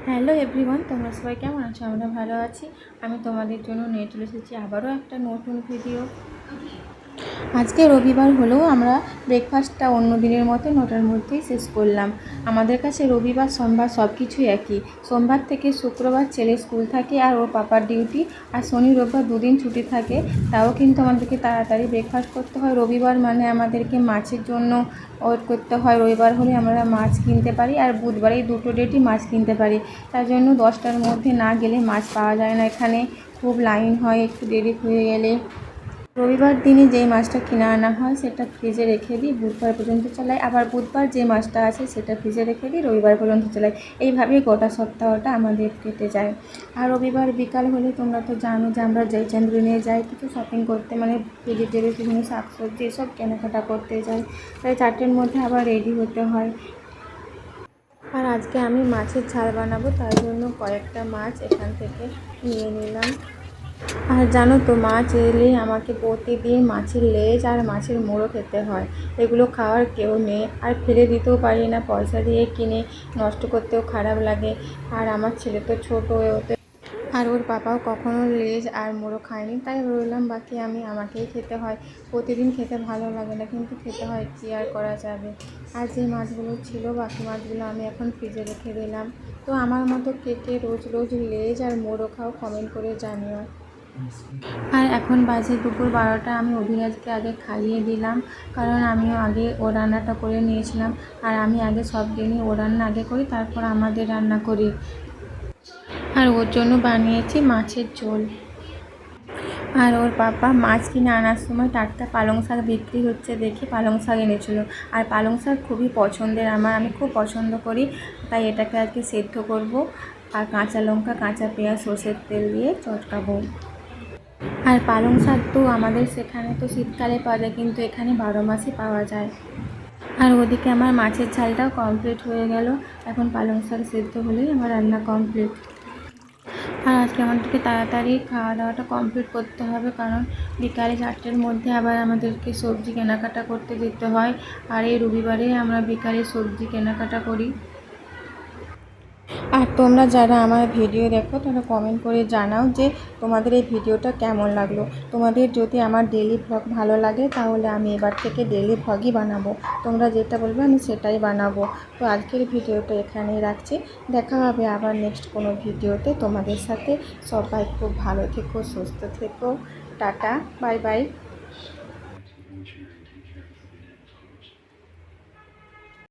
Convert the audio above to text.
Hello everyone, তোমরা সবাই কেমন আছো? আমরা ভালো আছি। আমি তোমাদের জন্য নিয়ে চলে এসেছি আবারও একটা নতুন ভিডিও। আজকে রবিবার হলেও আমরা ব্রেকফাস্টটা অন্য দিনের মতো 9টার মধ্যেই শেষ করলাম। আমাদের কাছে রবিবার সোমবার সব কিছুই একই। সোমবার থেকে শুক্রবার ছেলের স্কুল থাকে আর ওর পাপার ডিউটি, আর শনি রোববার দুদিন ছুটি থাকে। তাও কিন্তু আমাদেরকে তাড়াতাড়ি ব্রেকফাস্ট করতে হয়। রবিবার মানে আমাদেরকে মাছের জন্য ওয়েট করতে হয়। রবিবার হলে আমরা মাছ কিনতে পারি, আর বুধবারে দুটো ডেটই মাছ কিনতে পারি। তার জন্য 10টার মধ্যে না গেলে মাছ পাওয়া যায় না। এখানে খুব লাইন হয় একটু দেরি হয়ে গেলে। রবিবার দিনে যেই মাছটা কিনে আনা হয় সেটা ফ্রিজে রেখে দিই, বুধবার পর্যন্ত চালাই। আবার বুধবার যে মাছটা আছে সেটা ফ্রিজে রেখে দিই, রবিবার পর্যন্ত চালাই। এইভাবেই গোটা সপ্তাহটা আমাদের কেটে যায়। আর রবিবার বিকাল হলে তোমরা তো জানো যে আমরা জয়চন্দ্রিনে যাই কিছু শপিং করতে, মানে ভেজিটেবল বিভিন্ন শাকসবজি এসব কেনাকাটা করতে যাই। তাই 4টের মধ্যে আবার রেডি হতে হয়। আর আজকে আমি মাছের ঝাল বানাবো, তার জন্য কয়েকটা মাছ এখান থেকে নিয়ে নিলাম। আর জানো তো, মাছ এলেই আমাকে প্রতিদিন মাছের লেজ আর মাছের মোড়ো খেতে হয়। এগুলো খাওয়ার কেউ নেই, আর ফেলে দিতেও পারি না, পয়সা দিয়ে কিনে নষ্ট করতেও খারাপ লাগে। আর আমার ছেলে তো ছোটো, ওতে আর ওর বাবাও কখনো লেজ আর মোড়ো খায়নি, তাই রইলাম বাকি আমাকেই খেতে হয়। প্রতিদিন খেতে ভালো লাগে না, কিন্তু খেতে হয়, কী আর করা যাবে। আর যে মাছগুলো ছিল বাকি মাছগুলো আমি এখন ফ্রিজে রেখে দিলাম। তো আমার মতো কে কে রোজ রোজ লেজ আর মোড়ো খাও কমেন্ট করে জানিও। আর এখন বাজে দুপুর 12টা। আমি অভিরাজকে আগে খাইয়ে দিলাম, কারণ আমিও আগে ও রান্নাটা করে নিয়েছিলাম। আর আমি আগে সব দিনই ও রান্না আগে করি, তারপর আমাদের রান্না করি। আর ওর জন্য বানিয়েছি মাছের ঝোল। আর ওর পাপা মাছ কিনে আনার সময় টাটকা পালং শাক বিক্রি হচ্ছে দেখে পালং শাক এনেছিল। আর পালং শাক খুবই পছন্দের আমার, আমি খুব পছন্দ করি। তাই এটাকে আজকে সেদ্ধ করব, আর কাঁচা লঙ্কা কাঁচা পেঁয়াজ সর্ষের তেল দিয়ে চটকাবো। আর পালং শাক তো আমাদের সেখানে তো শীতকালে পাওয়া যায়, কিন্তু এখানে 12 মাসই পাওয়া যায়। আর ওদিকে আমার মাছের ঝালটাও কমপ্লিট হয়ে গেল। এখন পালং শাক সেদ্ধ হলেই আমার রান্না কমপ্লিট। আর আজকে আমাদেরকে তাড়াতাড়ি খাওয়া দাওয়াটা কমপ্লিট করতে হবে, কারণ বিকালে 4টের মধ্যে আবার আমাদেরকে সবজি কেনাকাটা করতে যেতে হয়। আর এই রবিবারে আমরা বিকালে সবজি কেনাকাটা করি। আর তোমরা যারা আমার ভিডিও দেখো তারা কমেন্ট করে জানাও যে তোমাদের এই ভিডিওটা কেমন লাগলো। তোমাদের যদি আমার ডেলি ভ্লগ ভালো লাগে তাহলে আমি এবার থেকে ডেলি ভ্লগই বানাবো। তোমরা যেটা বলবে আমি সেটাই বানাবো। তো আজকের ভিডিওটা এখানেই রাখছি। দেখা হবে আবার নেক্সট কোনো ভিডিওতে তোমাদের সাথে। সবাই খুব ভালো থেকো, সুস্থ থেকো। Tata, bye bye.